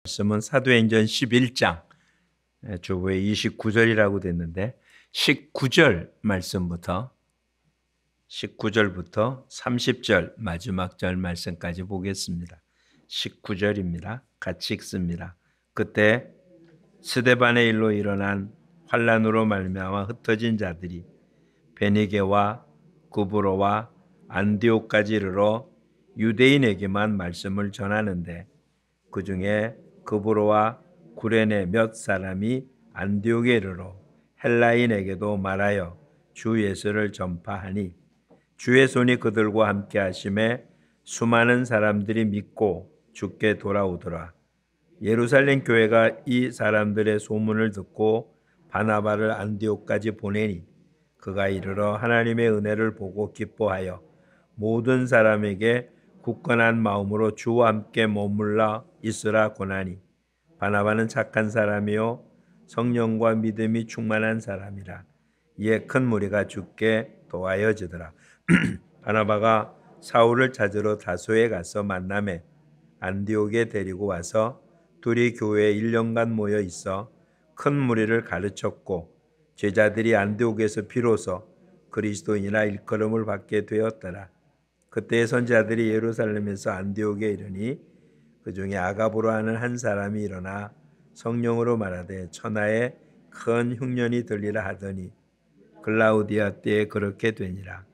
말씀은 사도행전 11장 주보에 29절이라고 됐는데 19절 말씀부터 30절 마지막 절 말씀까지 보겠습니다. 19절입니다. 같이 읽습니다. 그때 스데반의 일로 일어난 환난으로 말미암아 흩어진 자들이 베니게와 구브로와 안디옥까지 이르러 유대인에게만 말씀을 전하는데 그 중에 구브로와 구레네 몇 사람이 안디옥에 이르러 헬라인에게도 말하여 주 예수를 전파하니 주의 손이 그들과 함께 하심에 수많은 사람들이 믿고 주께 돌아오더라. 예루살렘 교회가 이 사람들의 소문을 듣고 바나바를 안디옥까지 보내니 그가 이르러 하나님의 은혜를 보고 기뻐하여 모든 사람에게 굳건한 마음으로 주와 함께 머물러 있으라 권하니 바나바는 착한 사람이요 성령과 믿음이 충만한 사람이라. 이에 큰 무리가 주께 도와여지더라. 바나바가 사울을 찾으러 다소에 가서 만나매 안디옥에 데리고 와서 둘이 교회에 1년간 모여 있어 큰 무리를 가르쳤고 제자들이 안디옥에서 비로소 그리스도인이라 일컬음을 받게 되었더라. 그때 선지자들이 예루살렘에서 안디옥에 이르니 그 중에 아가보로 하는 한 사람이 일어나 성령으로 말하되 천하에 큰 흉년이 들리라 하더니 글라우디아 때에 그렇게 되니라.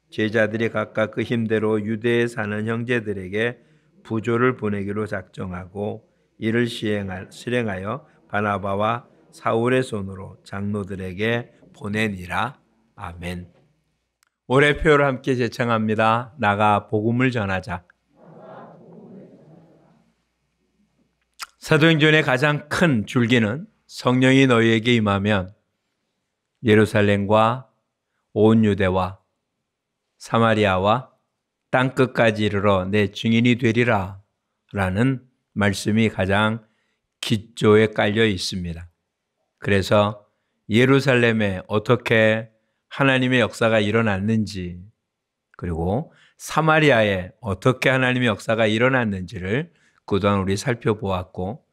제자들이 각각 그 힘대로 유대에 사는 형제들에게 부조를 보내기로 작정하고 이를 실행하여 바나바와 사울의 손으로 장로들에게 보내니라. 아멘. 올해 표를 함께 제창합니다. 나가 복음을 전하자. 사도행전의 가장 큰 줄기는 성령이 너희에게 임하면 예루살렘과 온 유대와 사마리아와 땅끝까지 이르러 내 증인이 되리라 라는 말씀이 가장 기초에 깔려 있습니다. 그래서 예루살렘에 어떻게 하나님의 역사가 일어났는지, 그리고 사마리아에 어떻게 하나님의 역사가 일어났는지를 그동안 우리 살펴보았고,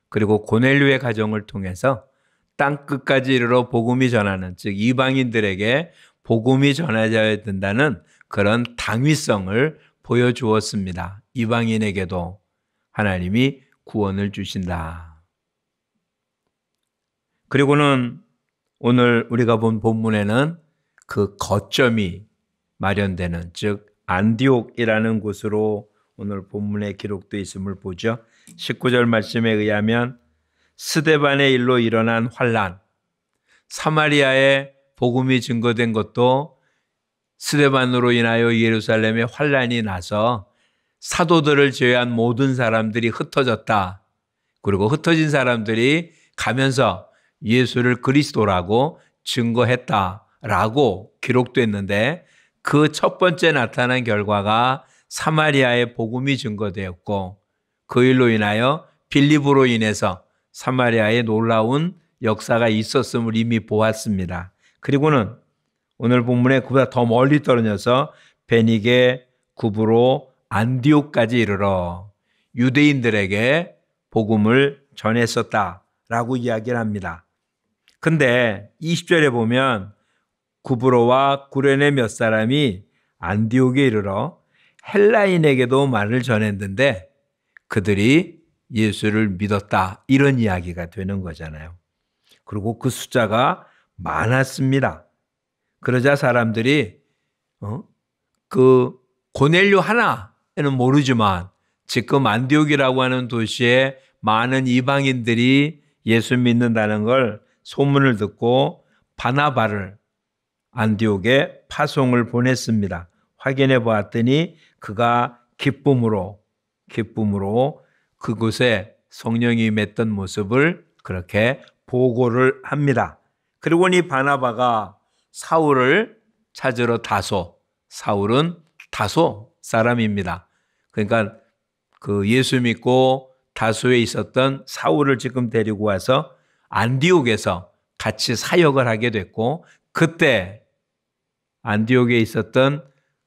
그리고 고넬료의 가정을 통해서 땅끝까지 이르러 복음이 전하는, 즉 이방인들에게 복음이 전해져야 된다는 그런 당위성을 보여주었습니다. 이방인에게도 하나님이 구원을 주신다. 그리고는 오늘 우리가 본 본문에는 그 거점이 마련되는, 즉 안디옥이라는 곳으로 오늘 본문에 기록되어 있음을 보죠. 19절 말씀에 의하면 스데반의 일로 일어난 환난, 사마리아에 복음이 증거된 것도 스데반으로 인하여 예루살렘에 환난이 나서 사도들을 제외한 모든 사람들이 흩어졌다. 그리고 흩어진 사람들이 가면서 예수를 그리스도라고 증거했다라고 기록됐는데, 그 첫 번째 나타난 결과가 사마리아의 복음이 증거되었고, 그 일로 인하여 빌립으로 인해서 사마리아에 놀라운 역사가 있었음을 이미 보았습니다. 그리고는 오늘 본문에 그보다 더 멀리 떨어져서 베니게, 구브로, 안디옥까지 이르러 유대인들에게 복음을 전했었다라고 이야기를 합니다. 근데 20절에 보면 구브로와 구레네 몇 사람이 안디옥에 이르러 헬라인에게도 말을 전했는데 그들이 예수를 믿었다, 이런 이야기가 되는 거잖아요. 그리고 그 숫자가 많았습니다. 그러자 사람들이 그 고넬료 하나는 모르지만 지금 안디옥이라고 하는 도시에 많은 이방인들이 예수 믿는다는 걸 소문을 듣고 바나바를 안디옥에 파송을 보냈습니다. 확인해 보았더니 그가 기쁨으로 그곳에 성령이 임했던 모습을 그렇게 보고를 합니다. 그리고 이 바나바가 사울을 찾으러 사울은 다소 사람입니다. 그러니까 그 예수 믿고 다소에 있었던 사울을 지금 데리고 와서 안디옥에서 같이 사역을 하게 됐고, 그때 안디옥에 있었던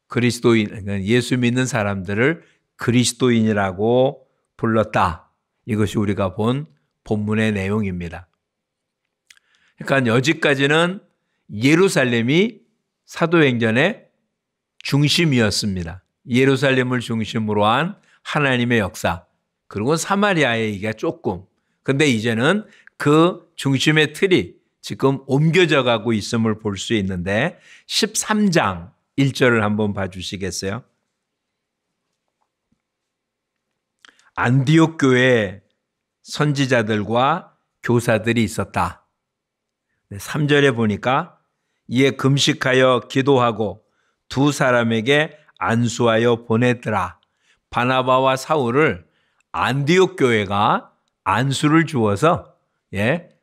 그리스도인, 예수 믿는 사람들을 그리스도인이라고 불렀다, 이것이 우리가 본 본문의 내용입니다. 그러니까 여기까지는 예루살렘이 사도행전의 중심이었습니다. 예루살렘을 중심으로 한 하나님의 역사, 그리고 사마리아에 얘기가 조금. 근데 이제는 그 중심의 틀이 지금 옮겨져 가고 있음을 볼 수 있는데 13장 1절을 한번 봐주시겠어요? 안디옥 교회에 선지자들과 교사들이 있었다. 3절에 보니까 이에 금식하여 기도하고 두 사람에게 안수하여 보내더라. 바나바와 사울을 안디옥 교회가 안수를 주어서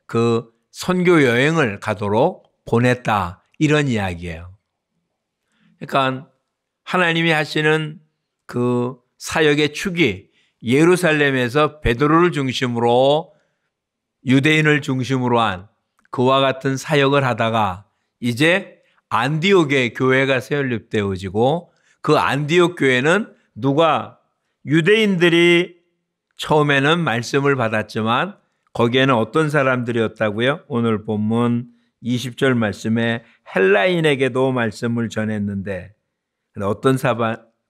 그 선교 여행을 가도록 보냈다. 이런 이야기예요. 그러니까 하나님이 하시는 그 사역의 축이 예루살렘에서 베드로를 중심으로 유대인을 중심으로 한 그와 같은 사역을 하다가 이제 안디옥의 교회가 설립되어지고 그 안디옥 교회는 누가 유대인들이 처음에는 말씀을 받았지만 거기에는 어떤 사람들이었다고요? 오늘 본문 20절 말씀에 헬라인에게도 말씀을 전했는데 어떤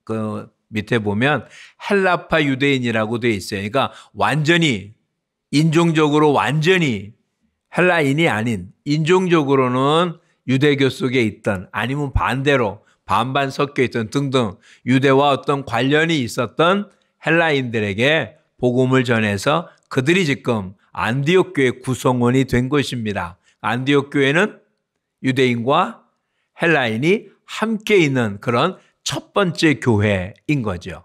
그 밑에 보면 헬라파 유대인이라고 되어 있어요. 그러니까 완전히 인종적으로 완전히 헬라인이 아닌 인종적으로는 유대교 속에 있던 아니면 반대로 반반 섞여 있던 등등 유대와 어떤 관련이 있었던 헬라인들에게 복음을 전해서 그들이 지금 안디옥 교회 구성원이 된 것입니다. 안디옥 교회는 유대인과 헬라인이 함께 있는 그런 첫 번째 교회인 거죠.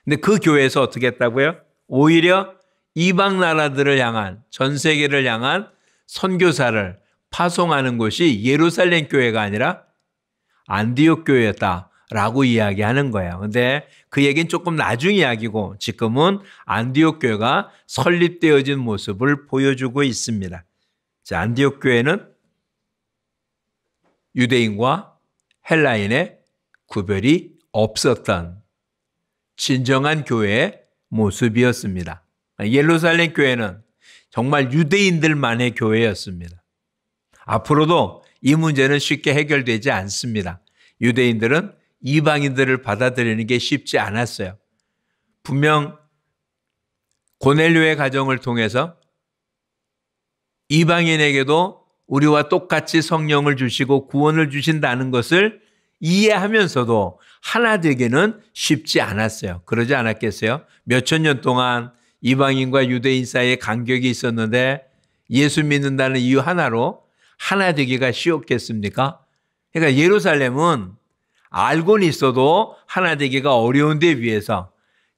근데 그 교회에서 어떻게 했다고요? 오히려 이방 나라들을 향한, 전 세계를 향한 선교사를 파송하는 곳이 예루살렘 교회가 아니라 안디옥 교회였다라고 이야기하는 거예요. 근데 그 얘기는 조금 나중 이야기고 지금은 안디옥 교회가 설립되어진 모습을 보여주고 있습니다. 자, 안디옥 교회는 유대인과 헬라인의 구별이 없었던 진정한 교회의 모습이었습니다. 예루살렘 교회는 정말 유대인들만의 교회였습니다. 앞으로도 이 문제는 쉽게 해결되지 않습니다. 유대인들은 이방인들을 받아들이는 게 쉽지 않았어요. 분명 고넬료의 가정을 통해서 이방인에게도 우리와 똑같이 성령을 주시고 구원을 주신다는 것을 이해하면서도 하나 되기는 쉽지 않았어요. 그러지 않았겠어요? 몇천 년 동안 이방인과 유대인 사이에 간격이 있었는데 예수 믿는다는 이유 하나로 하나 되기가 쉬웠겠습니까? 그러니까 예루살렘은 알고는 있어도 하나 되기가 어려운 데 비해서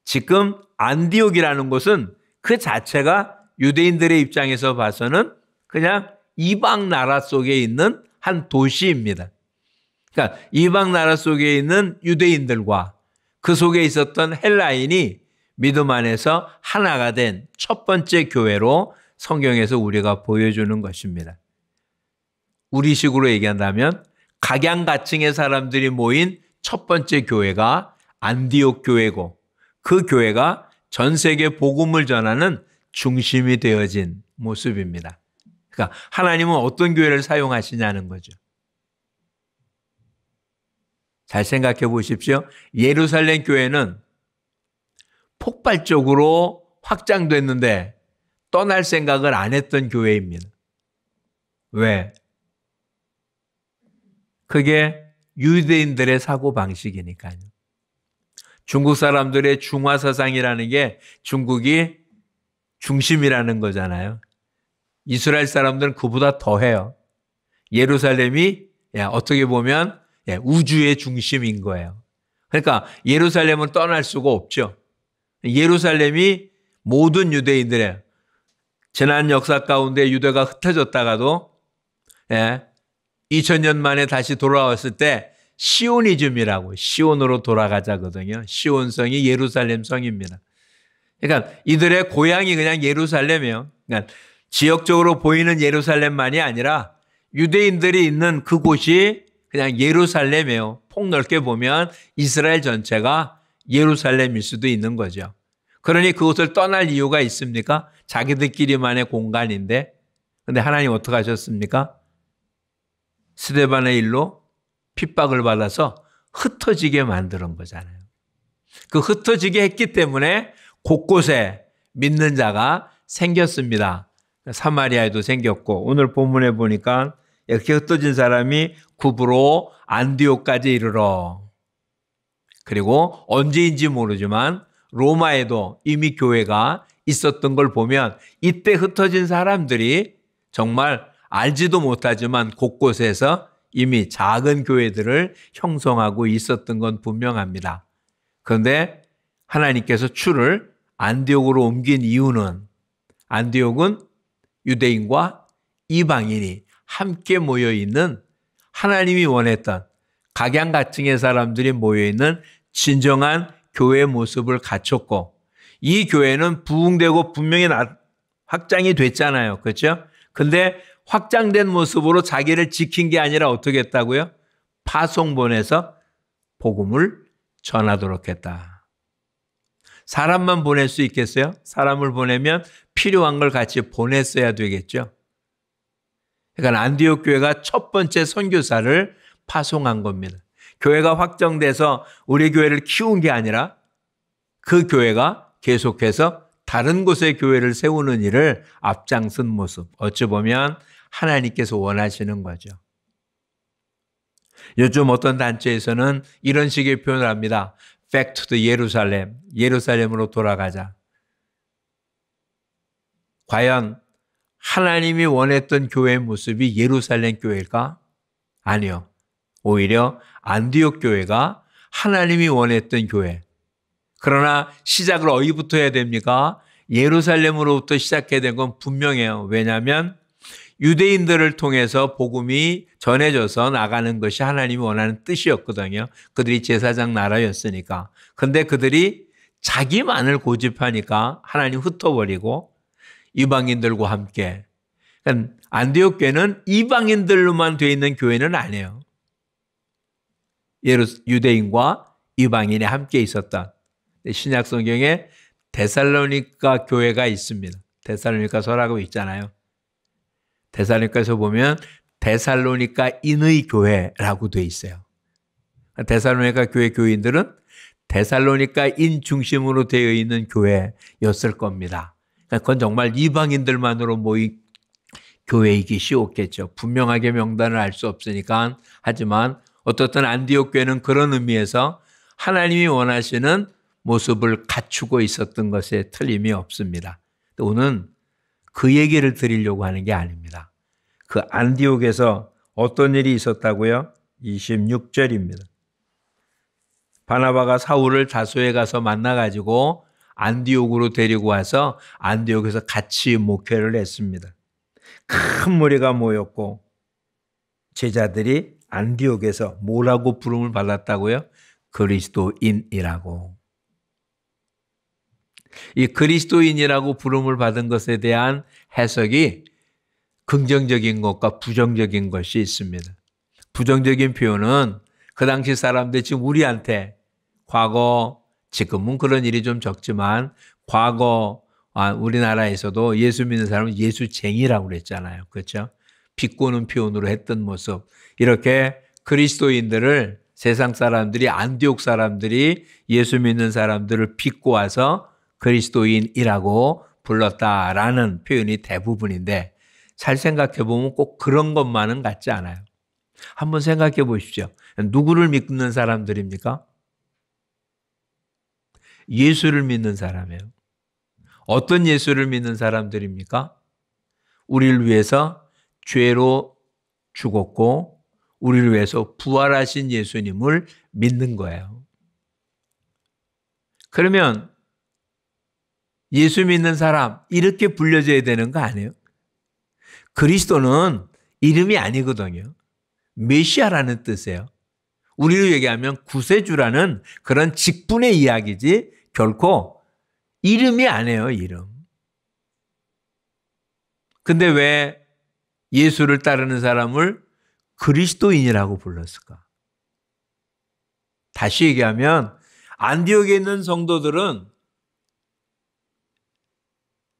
지금 안디옥이라는 곳은 그 자체가 유대인들의 입장에서 봐서는 그냥 이방 나라 속에 있는 한 도시입니다. 그러니까 이방 나라 속에 있는 유대인들과 그 속에 있었던 헬라인이 믿음 안에서 하나가 된 첫 번째 교회로 성경에서 우리가 보여주는 것입니다. 우리식으로 얘기한다면 각양각층의 사람들이 모인 첫 번째 교회가 안디옥 교회고 그 교회가 전 세계 복음을 전하는 중심이 되어진 모습입니다. 그러니까 하나님은 어떤 교회를 사용하시냐는 거죠. 잘 생각해 보십시오. 예루살렘 교회는 폭발적으로 확장됐는데 떠날 생각을 안 했던 교회입니다. 왜? 그게 유대인들의 사고방식이니까요. 중국 사람들의 중화사상이라는 게 중국이 중심이라는 거잖아요. 이스라엘 사람들은 그보다 더해요. 예루살렘이 어떻게 보면 우주의 중심인 거예요. 그러니까 예루살렘은 떠날 수가 없죠. 예루살렘이 모든 유대인들의 지난 역사 가운데 유대가 흩어졌다가도 2000년 만에 다시 돌아왔을 때 시오니즘이라고 시온으로 돌아가자거든요. 시온성이 예루살렘 성입니다. 그러니까 이들의 고향이 그냥 예루살렘이에요. 그러니까 지역적으로 보이는 예루살렘만이 아니라 유대인들이 있는 그곳이 그냥 예루살렘이에요. 폭넓게 보면 이스라엘 전체가 예루살렘일 수도 있는 거죠. 그러니 그곳을 떠날 이유가 있습니까? 자기들끼리만의 공간인데. 근데 하나님 어떻게 하셨습니까? 스데반의 일로 핍박을 받아서 흩어지게 만드는 거잖아요. 그 흩어지게 했기 때문에 곳곳에 믿는 자가 생겼습니다. 사마리아에도 생겼고, 오늘 본문에 보니까 이렇게 흩어진 사람이 구브로 안디옥까지 이르러, 그리고 언제인지 모르지만 로마에도 이미 교회가 있었던 걸 보면 이때 흩어진 사람들이 정말 알지도 못하지만 곳곳에서 이미 작은 교회들을 형성하고 있었던 건 분명합니다. 그런데 하나님께서 추를 안디옥으로 옮긴 이유는, 안디옥은 유대인과 이방인이 함께 모여있는, 하나님이 원했던 각양각층의 사람들이 모여있는 진정한 교회의 모습을 갖췄고, 이 교회는 부흥되고 분명히 확장이 됐잖아요. 그렇죠? 근데 확장된 모습으로 자기를 지킨 게 아니라 어떻게 했다고요? 파송 보내서 복음을 전하도록 했다. 사람만 보낼 수 있겠어요? 사람을 보내면 필요한 걸 같이 보냈어야 되겠죠. 그러니까 안디옥 교회가 첫 번째 선교사를 파송한 겁니다. 교회가 확정돼서 우리 교회를 키운 게 아니라 그 교회가 계속해서 다른 곳에 교회를 세우는 일을 앞장선 모습, 어찌 보면 하나님께서 원하시는 거죠. 요즘 어떤 단체에서는 이런 식의 표현을 합니다. Back to the 예루살렘, 예루살렘으로 돌아가자. 과연 하나님이 원했던 교회의 모습이 예루살렘 교회일까? 아니요. 오히려 안디옥 교회가 하나님이 원했던 교회. 그러나 시작을 어디부터 해야 됩니까? 예루살렘으로부터 시작해야 된 건 분명해요. 왜냐하면 유대인들을 통해서 복음이 전해져서 나가는 것이 하나님이 원하는 뜻이었거든요. 그들이 제사장 나라였으니까. 근데 그들이 자기만을 고집하니까 하나님 흩어버리고 이방인들과 함께. 그러니까 안디옥 교회는 이방인들로만 되어 있는 교회는 아니에요. 유대인과 이방인이 함께 있었던. 신약 성경에 데살로니가 교회가 있습니다. 데살로니가서라고 있잖아요. 데살로니가서 보면 데살로니가인의 교회라고 돼 있어요. 데살로니가 교회 교인들은 데살로니가인 중심으로 되어 있는 교회였을 겁니다. 그건 정말 이방인들만으로 모인 교회이기 쉬웠겠죠. 분명하게 명단을 알 수 없으니까. 하지만 어떻든 안디옥 교회는 그런 의미에서 하나님이 원하시는 모습을 갖추고 있었던 것에 틀림이 없습니다. 오늘 그 얘기를 드리려고 하는 게 아닙니다. 그 안디옥에서 어떤 일이 있었다고요? 26절입니다. 바나바가 사울을 다소에 가서 만나가지고 안디옥으로 데리고 와서 안디옥에서 같이 목회를 했습니다. 큰 무리가 모였고 제자들이 안디옥에서 뭐라고 부름을 받았다고요? 그리스도인이라고. 이 그리스도인이라고 부름을 받은 것에 대한 해석이 긍정적인 것과 부정적인 것이 있습니다. 부정적인 표현은 그 당시 사람들 지금 우리한테 과거, 지금은 그런 일이 좀 적지만 과거 우리나라에서도 예수 믿는 사람은 예수쟁이라고 그랬잖아요. 그렇죠? 비꼬는 표현으로 했던 모습. 이렇게 그리스도인들을 세상 사람들이, 안디옥 사람들이 예수 믿는 사람들을 비꼬아서 그리스도인이라고 불렀다라는 표현이 대부분인데, 잘 생각해 보면 꼭 그런 것만은 같지 않아요. 한번 생각해 보십시오. 누구를 믿는 사람들입니까? 예수를 믿는 사람이에요. 어떤 예수를 믿는 사람들입니까? 우리를 위해서 죄로 죽었고 우리를 위해서 부활하신 예수님을 믿는 거예요. 그러면 예수 믿는 사람 이렇게 불려져야 되는 거 아니에요? 그리스도는 이름이 아니거든요. 메시아라는 뜻이에요. 우리로 얘기하면 구세주라는 그런 직분의 이야기지 결코 이름이 아니에요, 이름. 근데 왜 예수를 따르는 사람을 그리스도인이라고 불렀을까? 다시 얘기하면 안디옥에 있는 성도들은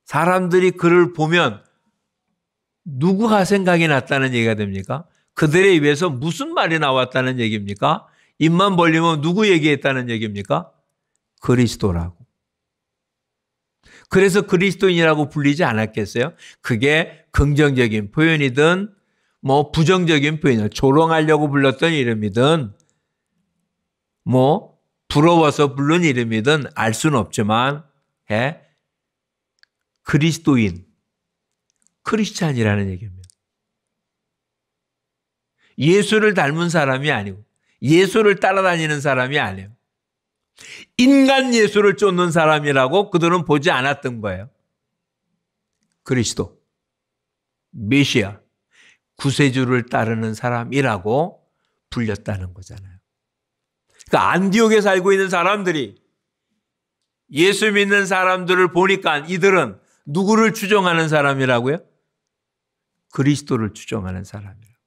사람들이 그를 보면 누구가 생각이 났다는 얘기가 됩니까? 그들의 입에서 무슨 말이 나왔다는 얘기입니까? 입만 벌리면 누구 얘기했다는 얘기입니까? 그리스도라고. 그래서 그리스도인이라고 불리지 않았겠어요? 그게 긍정적인 표현이든 뭐 부정적인 표현이든 조롱하려고 불렀던 이름이든 뭐 부러워서 부른 이름이든 알 수는 없지만 그리스도인, 크리스찬이라는 얘기입니다. 예수를 닮은 사람이 아니고 예수를 따라다니는 사람이 아니에요. 인간 예수를 쫓는 사람이라고 그들은 보지 않았던 거예요. 그리스도, 메시아, 구세주를 따르는 사람이라고 불렸다는 거잖아요. 그러니까 안디옥에 살고 있는 사람들이 예수 믿는 사람들을 보니까 이들은 누구를 추종하는 사람이라고요? 그리스도를 추종하는 사람이라고.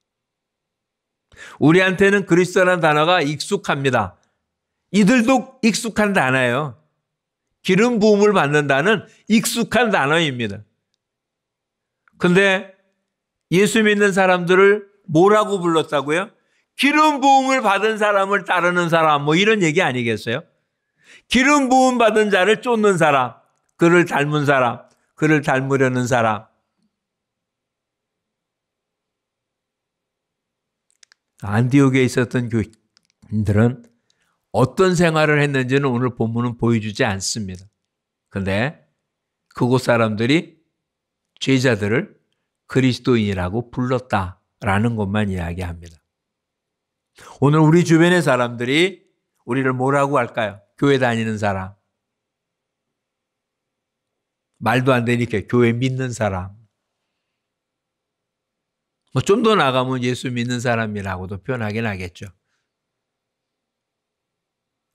우리한테는 그리스도라는 단어가 익숙합니다. 이들도 익숙한 단어예요. 기름 부음을 받는다는 익숙한 단어입니다. 근데 예수 믿는 사람들을 뭐라고 불렀다고요? 기름 부음을 받은 사람을 따르는 사람, 뭐 이런 얘기 아니겠어요? 기름 부음 받은 자를 쫓는 사람, 그를 닮은 사람, 그를 닮으려는 사람. 안디옥에 있었던 교인들은 어떤 생활을 했는지는 오늘 본문은 보여주지 않습니다. 그런데 그곳 사람들이 제자들을 그리스도인이라고 불렀다라는 것만 이야기합니다. 오늘 우리 주변의 사람들이 우리를 뭐라고 할까요? 교회 다니는 사람, 말도 안 되니까 교회 믿는 사람, 뭐 좀 더 나가면 예수 믿는 사람이라고도 표현하긴 하겠죠.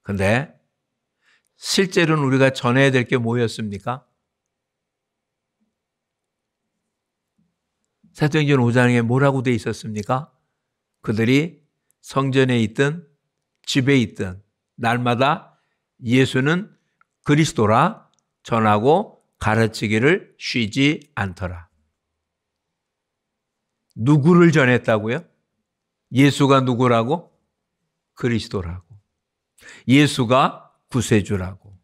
그런데 실제로는 우리가 전해야 될 게 뭐였습니까? 사도행전 5장에 뭐라고 돼 있었습니까? 그들이 성전에 있든 집에 있든 날마다 예수는 그리스도라 전하고 가르치기를 쉬지 않더라. 누구를 전했다고요? 예수가 누구라고? 그리스도라고. 예수가 구세주라고.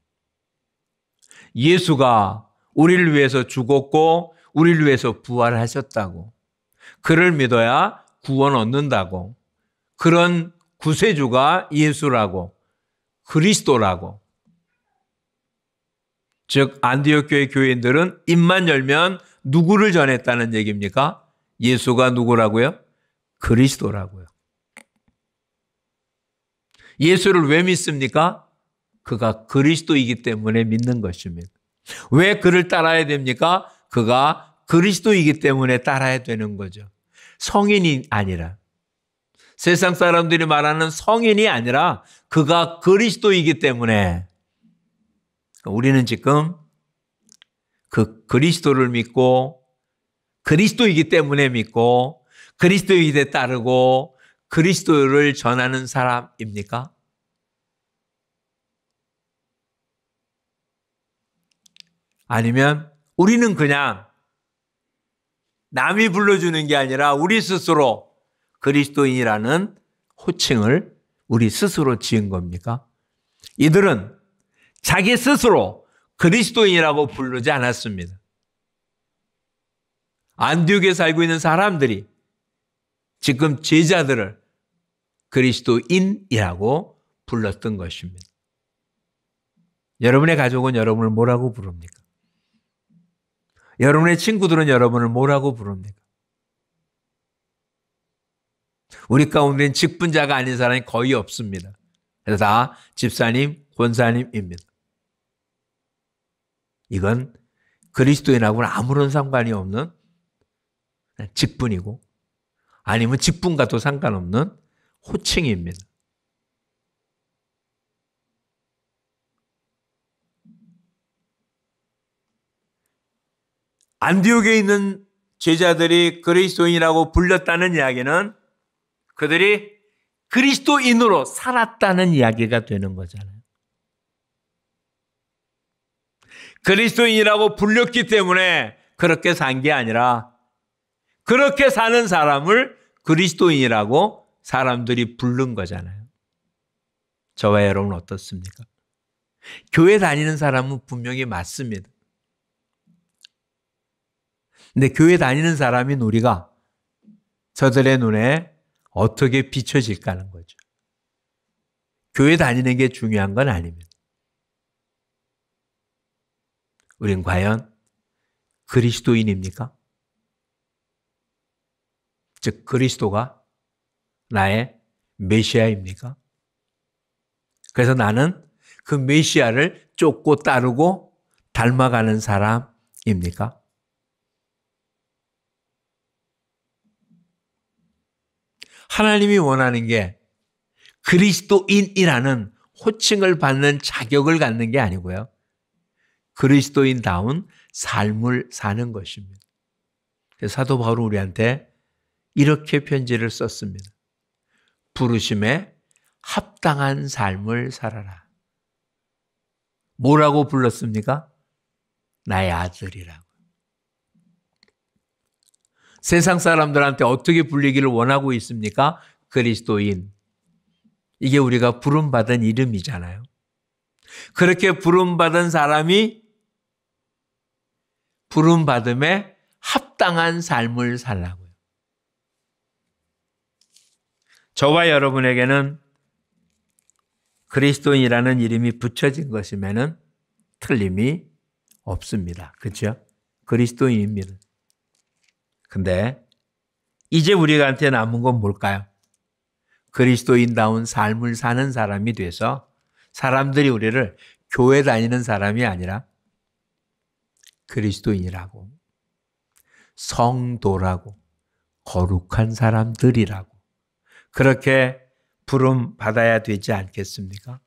예수가 우리를 위해서 죽었고 우리를 위해서 부활하셨다고. 그를 믿어야 구원 얻는다고. 그런 구세주가 예수라고. 그리스도라고. 즉 안디옥 교회 교인들은 입만 열면 누구를 전했다는 얘기입니까? 예수가 누구라고요? 그리스도라고요. 예수를 왜 믿습니까? 그가 그리스도이기 때문에 믿는 것입니다. 왜 그를 따라야 됩니까? 그가 그리스도이기 때문에 따라야 되는 거죠. 성인이 아니라, 세상 사람들이 말하는 성인이 아니라 그가 그리스도이기 때문에. 우리는 지금 그 그리스도를 믿고 그리스도이기 때문에 믿고 그리스도이기 때문에 따르고 그리스도를 전하는 사람입니까? 아니면 우리는 그냥 남이 불러주는 게 아니라 우리 스스로 그리스도인이라는 호칭을 우리 스스로 지은 겁니까? 이들은 자기 스스로 그리스도인이라고 부르지 않았습니다. 안디옥에 살고 있는 사람들이 지금 제자들을 그리스도인이라고 불렀던 것입니다. 여러분의 가족은 여러분을 뭐라고 부릅니까? 여러분의 친구들은 여러분을 뭐라고 부릅니까? 우리 가운데는 직분자가 아닌 사람이 거의 없습니다. 그래서 다 집사님, 권사님입니다. 이건 그리스도인하고는 아무런 상관이 없는 직분이고 아니면 직분과도 상관없는 호칭입니다. 안디옥에 있는 제자들이 그리스도인이라고 불렸다는 이야기는 그들이 그리스도인으로 살았다는 이야기가 되는 거잖아요. 그리스도인이라고 불렸기 때문에 그렇게 산 게 아니라 그렇게 사는 사람을 그리스도인이라고 사람들이 부른 거잖아요. 저와 여러분 어떻습니까? 교회 다니는 사람은 분명히 맞습니다. 근데 교회 다니는 사람인 우리가 저들의 눈에 어떻게 비춰질까 하는 거죠. 교회 다니는 게 중요한 건 아닙니다. 우린 과연 그리스도인입니까? 즉 그리스도가 나의 메시아입니까? 그래서 나는 그 메시아를 쫓고 따르고 닮아가는 사람입니까? 하나님이 원하는 게 그리스도인이라는 호칭을 받는 자격을 갖는 게 아니고요. 그리스도인다운 삶을 사는 것입니다. 그래서 사도 바울은 우리한테 이렇게 편지를 썼습니다. 부르심에 합당한 삶을 살아라. 뭐라고 불렀습니까? 나의 아들이라고. 세상 사람들한테 어떻게 불리기를 원하고 있습니까? 그리스도인. 이게 우리가 부름받은 이름이잖아요. 그렇게 부름받은 사람이 부름받음에 합당한 삶을 살라고요. 저와 여러분에게는 그리스도인이라는 이름이 붙여진 것이면은 틀림이 없습니다. 그렇죠? 그리스도인입니다. 근데 이제 우리한테 남은 건 뭘까요? 그리스도인다운 삶을 사는 사람이 돼서 사람들이 우리를 교회 다니는 사람이 아니라 그리스도인이라고, 성도라고, 거룩한 사람들이라고 그렇게 부름 받아야 되지 않겠습니까?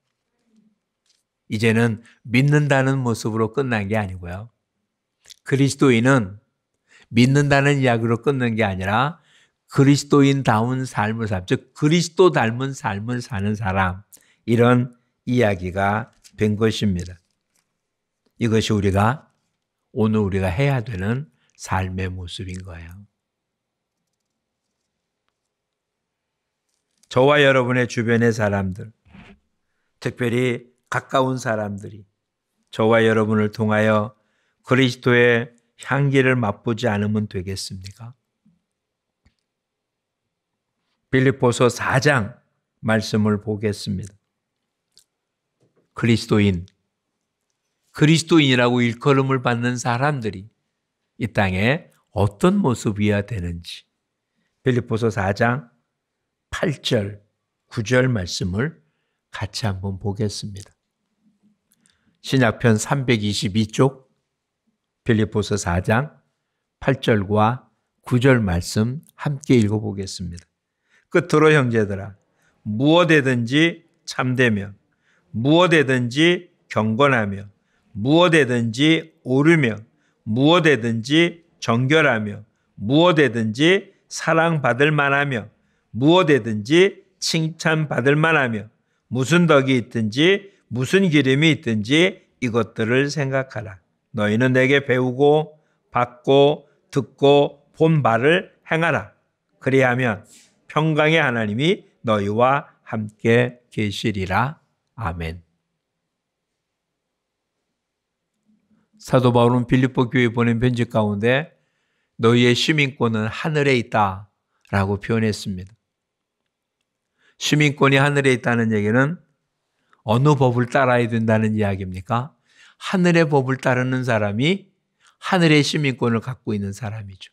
이제는 믿는다는 모습으로 끝난 게 아니고요. 그리스도인은 믿는다는 이야기로 끊는 게 아니라 그리스도인다운 삶을 살, 즉 그리스도 닮은 삶을 사는 사람, 이런 이야기가 된 것입니다. 이것이 오늘 우리가 해야 되는 삶의 모습인 거예요. 저와 여러분의 주변의 사람들, 특별히 가까운 사람들이 저와 여러분을 통하여 그리스도의 향기를 맛보지 않으면 되겠습니까? 빌립보서 4장 말씀을 보겠습니다. 그리스도인이라고 일컬음을 받는 사람들이 이 땅에 어떤 모습이어야 되는지 빌립보서 4장 8절, 9절 말씀을 같이 한번 보겠습니다. 신약편 322쪽 빌립보서 4장 8절과 9절 말씀 함께 읽어보겠습니다. 끝으로 형제들아, 무엇이든지 참되며 무엇이든지 경건하며 무엇이든지 옳으며 무엇이든지 정결하며 무엇이든지 사랑받을 만하며 무엇이든지 칭찬받을 만하며 무슨 덕이 있든지 무슨 기름이 있든지 이것들을 생각하라. 너희는 내게 배우고 받고 듣고 본 바를 행하라. 그리하면 평강의 하나님이 너희와 함께 계시리라. 아멘. 사도 바울은 빌립보 교회에 보낸 편지 가운데 너희의 시민권은 하늘에 있다라고 표현했습니다. 시민권이 하늘에 있다는 얘기는 어느 법을 따라야 된다는 이야기입니까? 하늘의 법을 따르는 사람이 하늘의 시민권을 갖고 있는 사람이죠.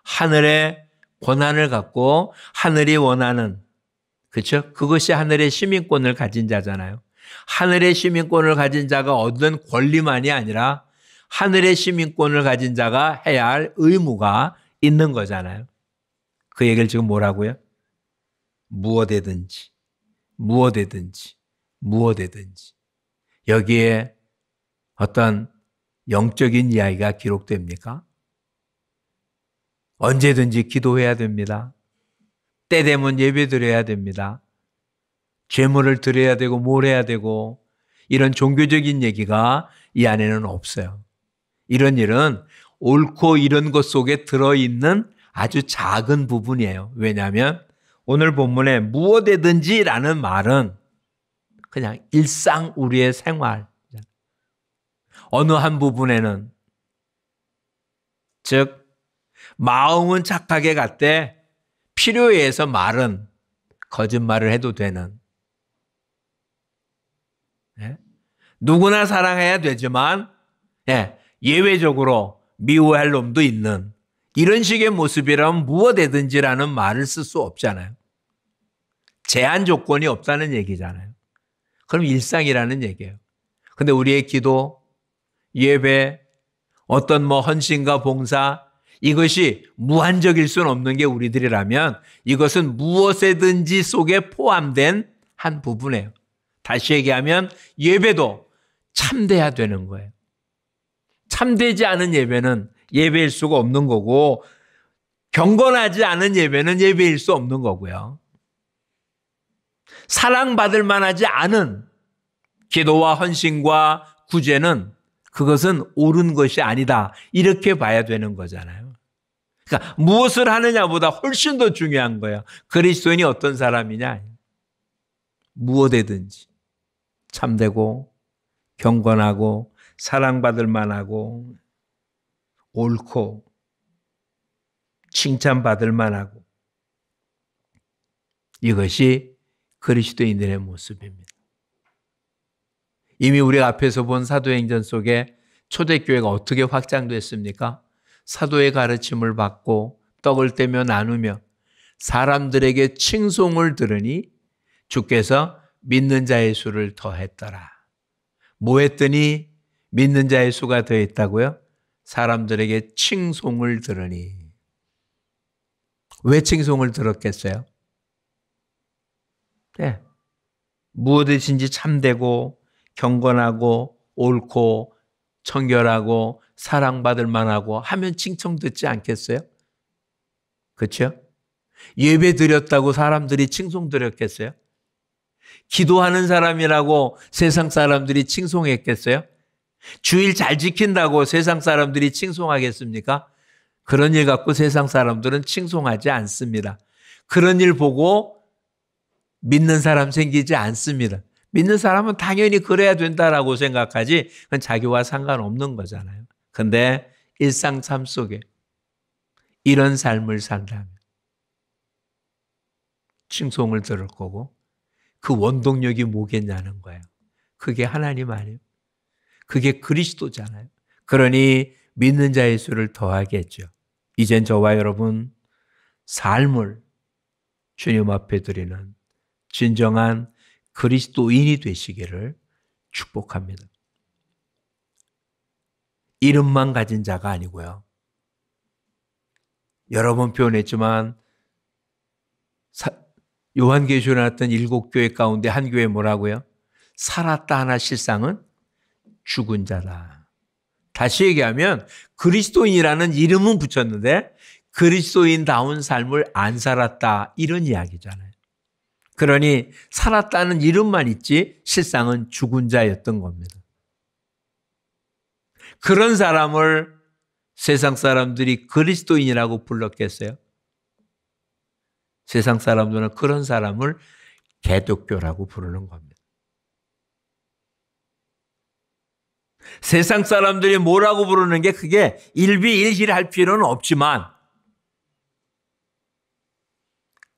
하늘의 권한을 갖고 하늘이 원하는, 그렇죠? 그것이 하늘의 시민권을 가진 자잖아요. 하늘의 시민권을 가진 자가 얻는 권리만이 아니라 하늘의 시민권을 가진 자가 해야 할 의무가 있는 거잖아요. 그 얘기를 지금 뭐라고요? 무엇이든지 여기에 어떤 영적인 이야기가 기록됩니까? 언제든지 기도해야 됩니다. 때 되면 예배 드려야 됩니다. 제물을 드려야 되고 뭘 해야 되고 이런 종교적인 얘기가 이 안에는 없어요. 이런 일은 옳고 이런 것 속에 들어있는 아주 작은 부분이에요. 왜냐하면 오늘 본문에 무엇이든지라는 말은 그냥 일상 우리의 생활, 어느 한 부분에는, 즉 마음은 착하게 갖되 필요에 의해서 말은 거짓말을 해도 되는, 누구나 사랑해야 되지만 예외적으로 미워할 놈도 있는 이런 식의 모습이라면 무엇이든지라는 말을 쓸 수 없잖아요. 제한 조건이 없다는 얘기잖아요. 그럼 일상이라는 얘기예요. 근데 우리의 기도, 예배, 어떤 헌신과 봉사, 이것이 무한적일 수는 없는 게 우리들이라면 이것은 무엇이든지 속에 포함된 한 부분이에요. 다시 얘기하면 예배도 참돼야 되는 거예요. 참되지 않은 예배는 예배일 수가 없는 거고, 경건하지 않은 예배는 예배일 수 없는 거고요. 사랑받을 만하지 않은 기도와 헌신과 구제는 그것은 옳은 것이 아니다. 이렇게 봐야 되는 거잖아요. 그러니까 무엇을 하느냐보다 훨씬 더 중요한 거예요. 그리스도인이 어떤 사람이냐. 무엇이든지 참되고 경건하고 사랑받을 만하고 옳고 칭찬받을 만하고, 이것이 그리스도인들의 모습입니다. 이미 우리가 앞에서 본 사도행전 속에 초대교회가 어떻게 확장됐습니까? 사도의 가르침을 받고 떡을 떼며 나누며 사람들에게 칭송을 들으니 주께서 믿는 자의 수를 더했더라. 뭐 했더니 믿는 자의 수가 더했다고요? 사람들에게 칭송을 들으니. 왜 칭송을 들었겠어요? 무엇이든지 참되고 경건하고 옳고 청결하고 사랑받을 만하고 하면 칭송 듣지 않겠어요? 그렇죠? 예배 드렸다고 사람들이 칭송 드렸겠어요? 기도하는 사람이라고 세상 사람들이 칭송했겠어요? 주일 잘 지킨다고 세상 사람들이 칭송하겠습니까? 그런 일 갖고 세상 사람들은 칭송하지 않습니다. 그런 일 보고 믿는 사람 생기지 않습니다. 믿는 사람은 당연히 그래야 된다라고 생각하지, 그건 자기와 상관없는 거잖아요. 근데 일상 삶 속에 이런 삶을 산다면 칭송을 들을 거고, 그 원동력이 뭐겠냐는 거예요. 그게 하나님 아니에요. 그게 그리스도잖아요. 그러니 믿는 자의 수를 더하겠죠. 이젠 저와 여러분 삶을 주님 앞에 드리는 진정한 그리스도인이 되시기를 축복합니다. 이름만 가진 자가 아니고요. 여러 번 표현했지만 요한계시록에 나왔던 7교회 가운데 한 교회 뭐라고요? 살았다 하나 실상은 죽은 자다. 다시 얘기하면 그리스도인이라는 이름은 붙였는데 그리스도인다운 삶을 안 살았다, 이런 이야기잖아요. 그러니 살았다는 이름만 있지 실상은 죽은 자였던 겁니다. 그런 사람을 세상 사람들이 그리스도인이라고 불렀겠어요? 세상 사람들은 그런 사람을 개독교라고 부르는 겁니다. 세상 사람들이 뭐라고 부르는 게 그게 일비일실할 필요는 없지만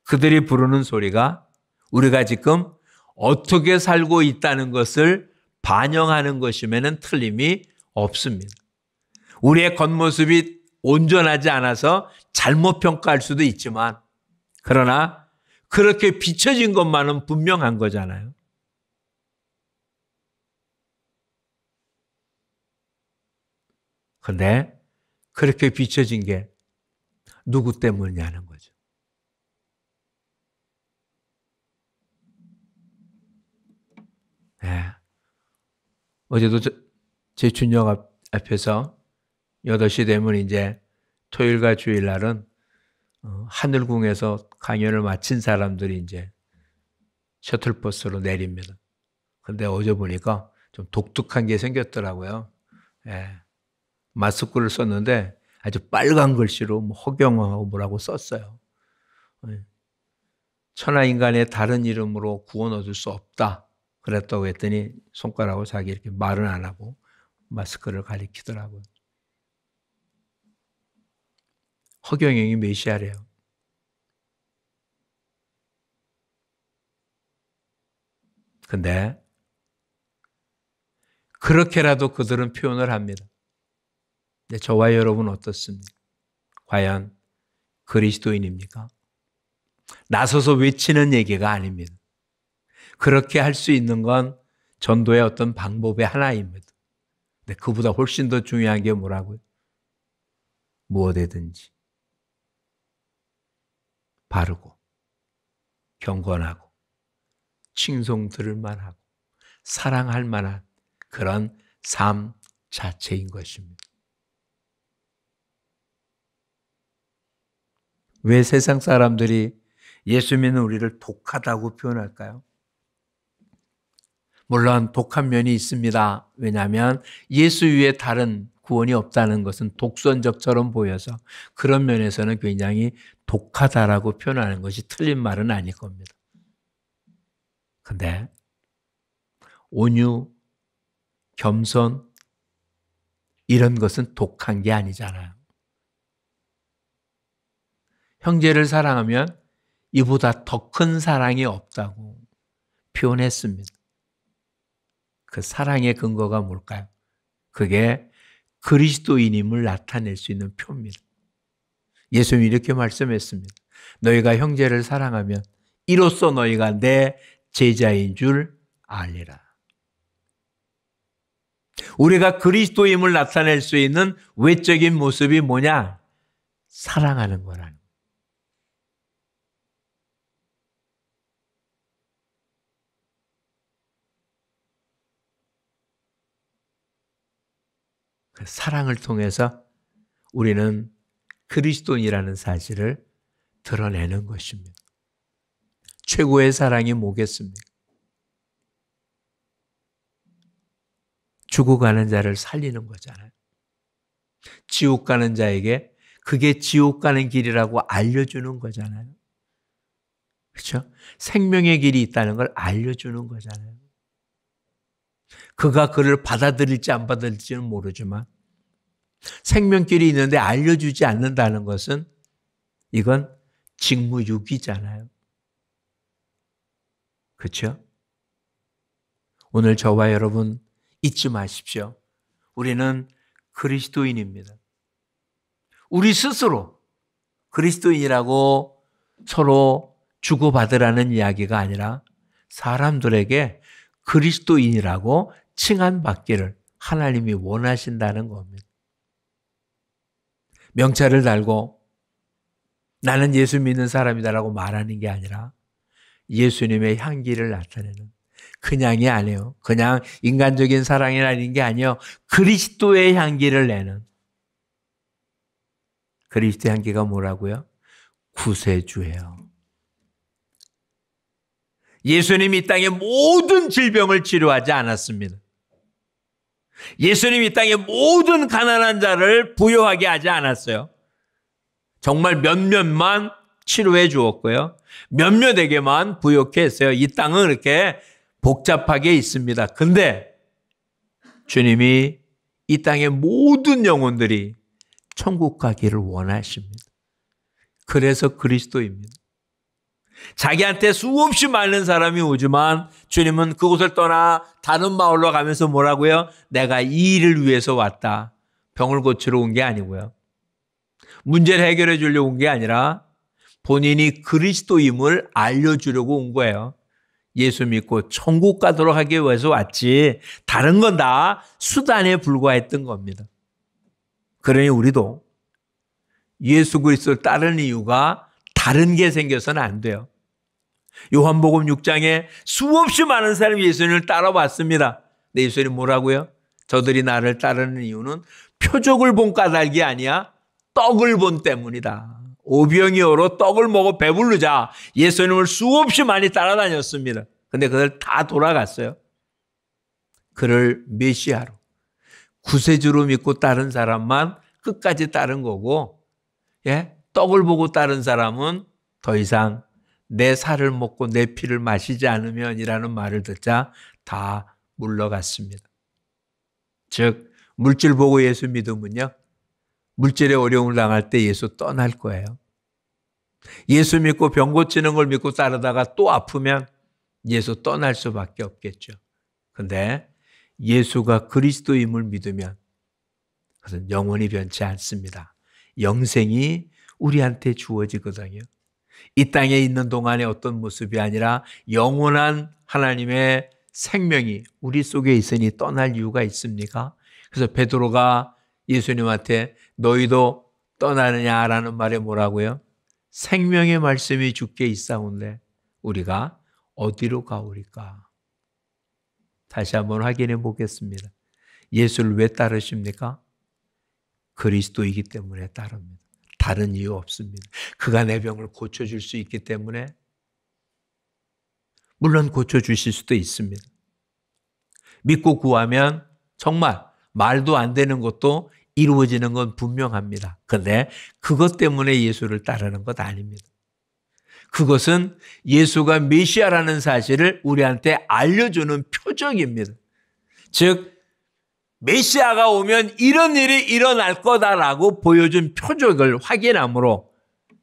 그들이 부르는 소리가 우리가 지금 어떻게 살고 있다는 것을 반영하는 것이면 틀림이 없습니다. 우리의 겉모습이 온전하지 않아서 잘못 평가할 수도 있지만, 그러나 그렇게 비춰진 것만은 분명한 거잖아요. 그런데 그렇게 비춰진 게 누구 때문이냐는 거죠. 어제도 제 준영 앞에서 8시 되면 이제 토요일과 주일날은 하늘궁에서 강연을 마친 사람들이 이제 셔틀버스로 내립니다. 근데 어제 보니까 좀 독특한 게 생겼더라고요. 예. 마스크를 썼는데 아주 빨간 글씨로 뭐 허경영하고 뭐라고 썼어요. 예. 천하인간의 다른 이름으로 구원 얻을 수 없다. 그랬다고 했더니 손가락으로 자기 이렇게 말은 안 하고 마스크를 가리키더라고요. 허경영이 메시아래요. 근데 그렇게라도 그들은 표현을 합니다. 근데 저와 여러분 어떻습니까? 과연 그리스도인입니까? 나서서 외치는 얘기가 아닙니다. 그렇게 할 수 있는 건 전도의 어떤 방법의 하나입니다. 근데 그보다 훨씬 더 중요한 게 뭐라고요? 무엇이든지 바르고 경건하고 칭송 들을 만하고 사랑할 만한 그런 삶 자체인 것입니다. 왜 세상 사람들이 예수 믿는 우리를 독하다고 표현할까요? 물론 독한 면이 있습니다. 왜냐하면 예수 위에 다른 구원이 없다는 것은 독선적처럼 보여서 그런 면에서는 굉장히 독하다라고 표현하는 것이 틀린 말은 아닐 겁니다. 근데 온유, 겸손 이런 것은 독한 게 아니잖아요. 형제를 사랑하면 이보다 더 큰 사랑이 없다고 표현했습니다. 그 사랑의 근거가 뭘까요? 그게 그리스도인임을 나타낼 수 있는 표입니다. 예수님이 이렇게 말씀했습니다. 너희가 형제를 사랑하면 이로써 너희가 내 제자인 줄 알리라. 우리가 그리스도임을 나타낼 수 있는 외적인 모습이 뭐냐? 사랑하는 거라는 거예요. 그 사랑을 통해서 우리는 그리스도인이라는 사실을 드러내는 것입니다. 최고의 사랑이 뭐겠습니까? 죽어가는 자를 살리는 거잖아요. 지옥 가는 자에게 그게 지옥 가는 길이라고 알려주는 거잖아요. 그렇죠? 생명의 길이 있다는 걸 알려주는 거잖아요. 그가 그를 받아들일지 안 받아들일지는 모르지만 생명길이 있는데 알려주지 않는다는 것은 이건 직무유기잖아요. 그렇죠? 오늘 저와 여러분 잊지 마십시오. 우리는 그리스도인입니다. 우리 스스로 그리스도인이라고 서로 주고받으라는 이야기가 아니라 사람들에게 그리스도인이라고 칭한받기를 하나님이 원하신다는 겁니다. 명찰을 달고 나는 예수 믿는 사람이다라고 말하는 게 아니라 예수님의 향기를 나타내는 그냥이 아니에요. 그냥 인간적인 사랑이라는 게 아니에요. 그리스도의 향기를 내는. 그리스도의 향기가 뭐라고요? 구세주예요. 예수님이 이 땅의 모든 질병을 치료하지 않았습니다. 예수님이 이 땅의 모든 가난한 자를 부유하게 하지 않았어요. 정말 몇몇만 치료해 주었고요. 몇몇에게만 부유케 했어요. 이 땅은 그렇게 복잡하게 있습니다. 근데 주님이 이 땅의 모든 영혼들이 천국 가기를 원하십니다. 그래서 그리스도입니다. 자기한테 수없이 많은 사람이 오지만 주님은 그곳을 떠나 다른 마을로 가면서 뭐라고요? 내가 이 일을 위해서 왔다. 병을 고치러 온 게 아니고요. 문제를 해결해 주려고 온 게 아니라 본인이 그리스도임을 알려주려고 온 거예요. 예수 믿고 천국 가도록 하기 위해서 왔지 다른 건 다 수단에 불과했던 겁니다. 그러니 우리도 예수 그리스도를 따르는 이유가 다른 게 생겨서는 안 돼요. 요한복음 6장에 수없이 많은 사람이 예수님을 따라왔습니다. 근데 예수님 뭐라고요? 저들이 나를 따르는 이유는 표적을 본 까닭이 아니야 떡을 본 때문이다. 오병이어로 떡을 먹어 배부르자 예수님을 수없이 많이 따라다녔습니다. 근데 그들 다 돌아갔어요. 그를 메시아로, 구세주로 믿고 따른 사람만 끝까지 따른 거고, 예? 떡을 보고 따른 사람은 더 이상 내 살을 먹고 내 피를 마시지 않으면이라는 말을 듣자 다 물러갔습니다. 즉 물질 보고 예수 믿으면요, 물질의 어려움을 당할 때 예수 떠날 거예요. 예수 믿고 병 고치는 걸 믿고 따르다가 또 아프면 예수 떠날 수밖에 없겠죠. 그런데 예수가 그리스도임을 믿으면 그것은 영원히 변치 않습니다. 영생이 우리한테 주어지거든요. 이 땅에 있는 동안의 어떤 모습이 아니라 영원한 하나님의 생명이 우리 속에 있으니 떠날 이유가 있습니까? 그래서 베드로가 예수님한테 너희도 떠나느냐라는 말에 뭐라고요? 생명의 말씀이 주께 있사온데 우리가 어디로 가오리까? 다시 한번 확인해 보겠습니다. 예수를 왜 따르십니까? 그리스도이기 때문에 따릅니다. 다른 이유 없습니다. 그가 내 병을 고쳐줄 수 있기 때문에, 물론 고쳐주실 수도 있습니다. 믿고 구하면 정말 말도 안 되는 것도 이루어지는 건 분명합니다. 그런데 그것 때문에 예수를 따르는 것 아닙니다. 그것은 예수가 메시아라는 사실을 우리한테 알려주는 표적입니다. 즉 메시아가 오면 이런 일이 일어날 거다라고 보여준 표적을 확인함으로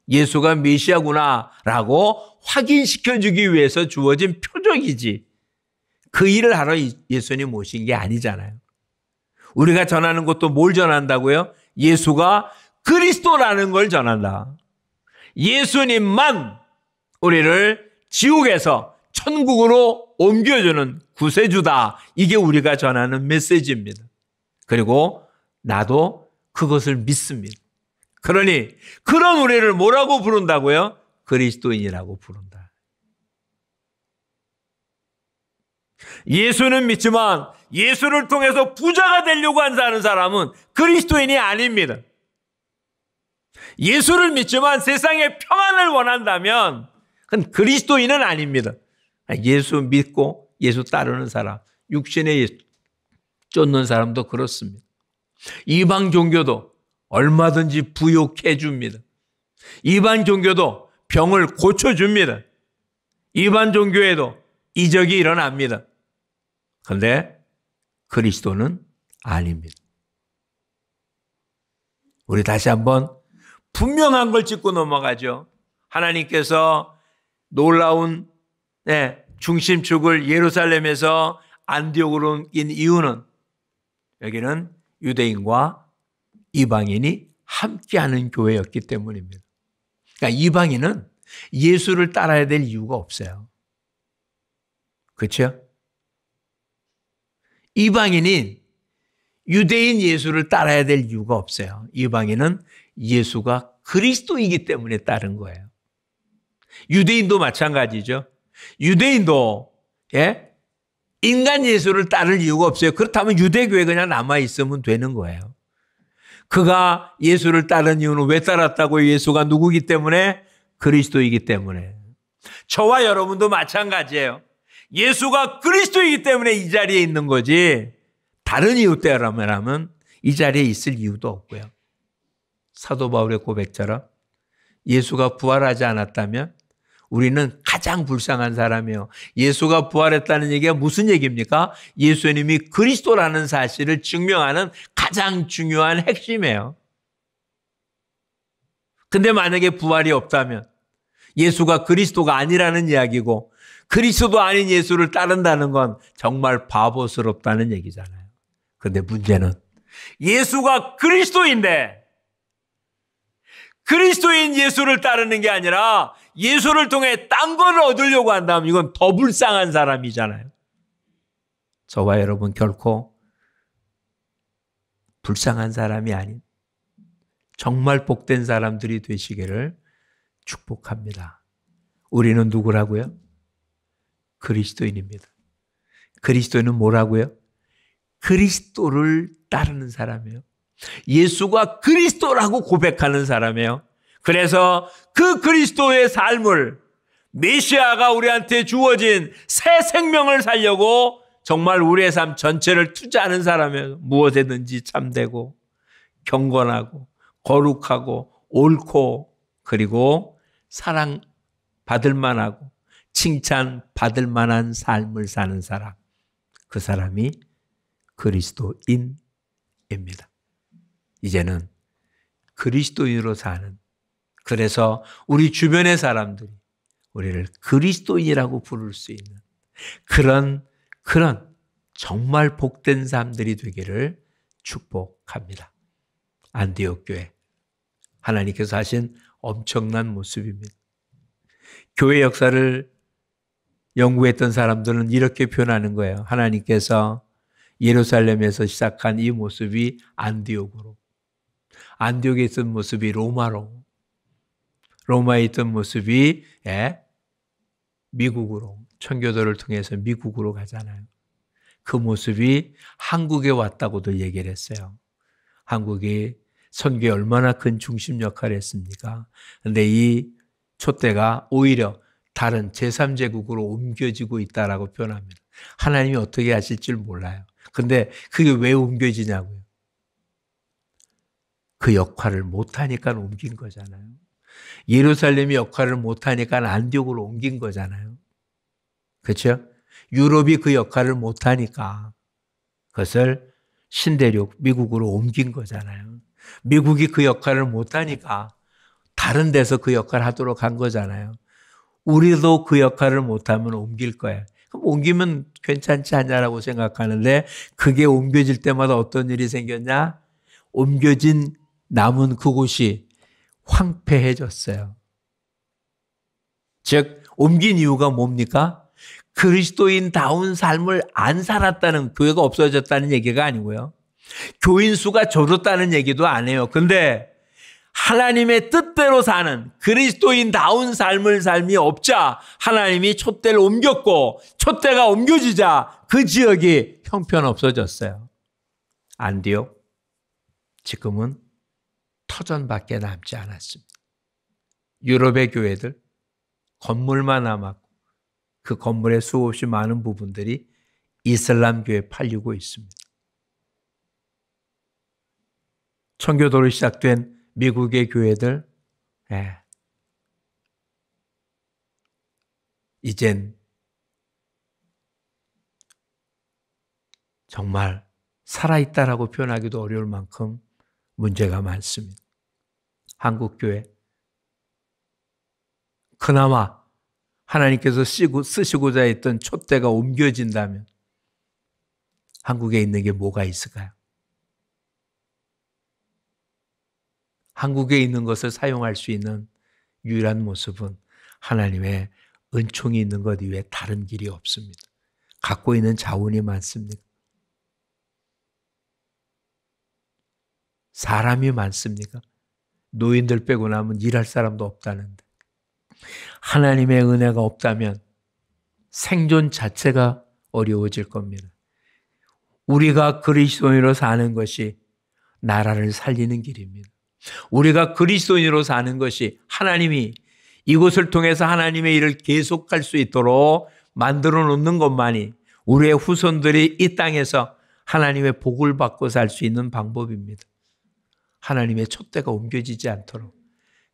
예수가 메시아구나라고 확인시켜주기 위해서 주어진 표적이지, 그 일을 하러 예수님 오신 게 아니잖아요. 우리가 전하는 것도 뭘 전한다고요? 예수가 그리스도라는 걸 전한다. 예수님만 우리를 지옥에서 천국으로 옮겨주는 구세주다. 이게 우리가 전하는 메시지입니다. 그리고 나도 그것을 믿습니다. 그러니 그런 우리를 뭐라고 부른다고요? 그리스도인이라고 부른다. 예수는 믿지만 예수를 통해서 부자가 되려고 하는 사람은 그리스도인이 아닙니다. 예수를 믿지만 세상의 평안을 원한다면 그건 그리스도인은 아닙니다. 예수 믿고 예수 따르는 사람, 육신에 예수 쫓는 사람도 그렇습니다. 이방 종교도 얼마든지 부욕해 줍니다. 이방 종교도 병을 고쳐줍니다. 이방 종교에도 이적이 일어납니다. 그런데 그리스도는 아닙니다. 우리 다시 한번 분명한 걸 짚고 넘어가죠. 하나님께서 놀라운 중심축을 예루살렘에서 안디옥으로 옮긴 이유는 여기는 유대인과 이방인이 함께하는 교회였기 때문입니다. 그러니까 이방인은 예수를 따라야 될 이유가 없어요. 그렇죠? 이방인이 유대인 예수를 따라야 될 이유가 없어요. 이방인은 예수가 그리스도이기 때문에 따른 거예요. 유대인도 마찬가지죠. 유대인도 인간 예수를 따를 이유가 없어요. 그렇다면 유대교에 그냥 남아있으면 되는 거예요. 그가 예수를 따른 이유는 왜 따랐다고요? 예수가 누구이기 때문에? 그리스도이기 때문에. 저와 여러분도 마찬가지예요. 예수가 그리스도이기 때문에 이 자리에 있는 거지, 다른 이유 때문이라면 이 자리에 있을 이유도 없고요. 사도 바울의 고백처럼 예수가 부활하지 않았다면 우리는 가장 불쌍한 사람이에요. 예수가 부활했다는 얘기가 무슨 얘기입니까? 예수님이 그리스도라는 사실을 증명하는 가장 중요한 핵심이에요. 근데 만약에 부활이 없다면 예수가 그리스도가 아니라는 이야기고, 그리스도 아닌 예수를 따른다는 건 정말 바보스럽다는 얘기잖아요. 근데 문제는 예수가 그리스도인데 그리스도인 예수를 따르는 게 아니라 예수를 통해 딴 걸 얻으려고 한다면 이건 더 불쌍한 사람이잖아요. 저와 여러분 결코 불쌍한 사람이 아닌 정말 복된 사람들이 되시기를 축복합니다. 우리는 누구라고요? 그리스도인입니다. 그리스도인은 뭐라고요? 그리스도를 따르는 사람이에요. 예수가 그리스도라고 고백하는 사람이에요. 그래서 그 그리스도의 삶을 메시아가 우리한테 주어진 새 생명을 살려고 정말 우리의 삶 전체를 투자하는 사람이에요. 무엇에든지 참되고 경건하고 거룩하고 옳고 그리고 사랑받을 만하고 칭찬받을 만한 삶을 사는 사람. 그 사람이 그리스도인입니다. 이제는 그리스도인으로 사는, 그래서 우리 주변의 사람들이 우리를 그리스도인이라고 부를 수 있는 그런 정말 복된 삶들이 되기를 축복합니다. 안디옥 교회, 하나님께서 하신 엄청난 모습입니다. 교회 역사를 연구했던 사람들은 이렇게 표현하는 거예요. 하나님께서 예루살렘에서 시작한 이 모습이 안디옥으로, 안디옥에 있던 모습이 로마로, 로마에 있던 모습이 미국으로, 청교도를 통해서 미국으로 가잖아요. 그 모습이 한국에 왔다고도 얘기를 했어요. 한국이 선교에 얼마나 큰 중심 역할을 했습니까? 그런데 이 촛대가 오히려 다른 제3제국으로 옮겨지고 있다라고 표현합니다. 하나님이 어떻게 하실 줄 몰라요. 근데 그게 왜 옮겨지냐고요. 그 역할을 못하니까 옮긴 거잖아요. 예루살렘이 역할을 못하니까 안디옥으로 옮긴 거잖아요. 그렇죠? 유럽이 그 역할을 못하니까 그것을 신대륙 미국으로 옮긴 거잖아요. 미국이 그 역할을 못하니까 다른 데서 그 역할을 하도록 한 거잖아요. 우리도 그 역할을 못하면 옮길 거예요. 그럼 옮기면 괜찮지 않냐라고 생각하는데 그게 옮겨질 때마다 어떤 일이 생겼냐? 옮겨진 남은 그곳이 황폐해졌어요. 즉 옮긴 이유가 뭡니까? 그리스도인다운 삶을 안 살았다는, 교회가 없어졌다는 얘기가 아니고요. 교인 수가 줄었다는 얘기도 안 해요. 근데 하나님의 뜻대로 사는 그리스도인다운 삶이 없자 하나님이 촛대를 옮겼고, 촛대가 옮겨지자 그 지역이 형편없어졌어요. 안디옥 지금은 터전밖에 남지 않았습니다. 유럽의 교회들 건물만 남았고 그 건물의 수없이 많은 부분들이 이슬람 교회에 팔리고 있습니다. 청교도로 시작된 미국의 교회들, 이젠 정말 살아있다라고 표현하기도 어려울 만큼 문제가 많습니다. 한국교회, 그나마 하나님께서 쓰시고자 했던 촛대가 옮겨진다면 한국에 있는 게 뭐가 있을까요? 한국에 있는 것을 사용할 수 있는 유일한 모습은 하나님의 은총이 있는 것 이외에 다른 길이 없습니다. 갖고 있는 자원이 많습니까? 사람이 많습니까? 노인들 빼고 나면 일할 사람도 없다는데, 하나님의 은혜가 없다면 생존 자체가 어려워질 겁니다. 우리가 그리스도인으로 사는 것이 나라를 살리는 길입니다. 우리가 그리스도인으로 사는 것이 하나님이 이곳을 통해서 하나님의 일을 계속할 수 있도록 만들어 놓는 것만이 우리의 후손들이 이 땅에서 하나님의 복을 받고 살 수 있는 방법입니다. 하나님의 촛대가 옮겨지지 않도록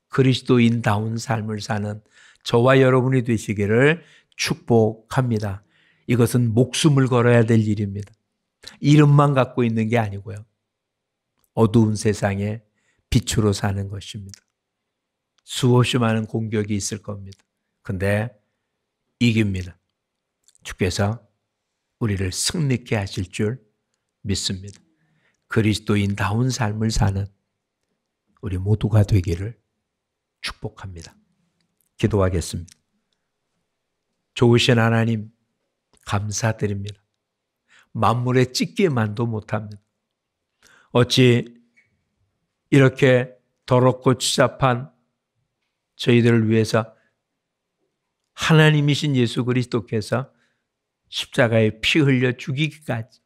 그리스도인다운 삶을 사는 저와 여러분이 되시기를 축복합니다. 이것은 목숨을 걸어야 될 일입니다. 이름만 갖고 있는 게 아니고요. 어두운 세상에 빛으로 사는 것입니다. 수없이 많은 공격이 있을 겁니다. 근데 이깁니다. 주께서 우리를 승리케 하실 줄 믿습니다. 그리스도인다운 삶을 사는 우리 모두가 되기를 축복합니다. 기도하겠습니다. 좋으신 하나님, 감사드립니다. 만물에 찢기만도 못합니다. 어찌 이렇게 더럽고 추잡한 저희들을 위해서 하나님이신 예수 그리스도께서 십자가에 피 흘려 죽이기까지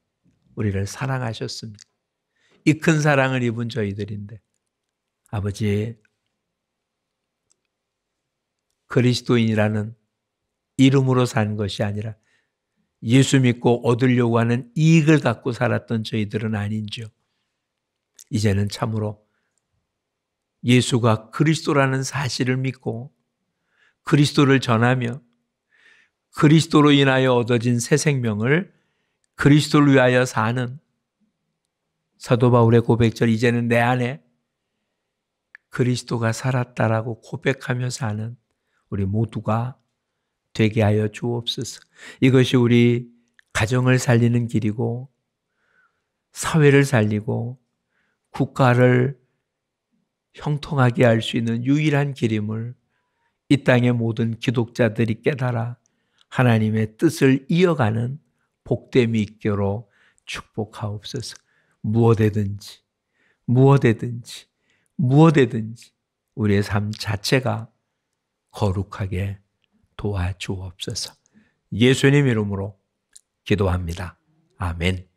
우리를 사랑하셨습니다. 이 큰 사랑을 입은 저희들인데, 아버지, 그리스도인이라는 이름으로 사는 것이 아니라 예수 믿고 얻으려고 하는 이익을 갖고 살았던 저희들은 아닌지요. 이제는 참으로 예수가 그리스도라는 사실을 믿고 그리스도를 전하며 그리스도로 인하여 얻어진 새 생명을 그리스도를 위하여 사는 사도 바울의 고백절, 이제는 내 안에 그리스도가 살았다라고 고백하며 사는 우리 모두가 되게 하여 주옵소서. 이것이 우리 가정을 살리는 길이고 사회를 살리고 국가를 형통하게 할 수 있는 유일한 길임을 이 땅의 모든 기독자들이 깨달아 하나님의 뜻을 이어가는 복됨이 있기로 축복하옵소서. 무엇이든지 우리의 삶 자체가 거룩하게 도와주옵소서. 예수님 이름으로 기도합니다. 아멘.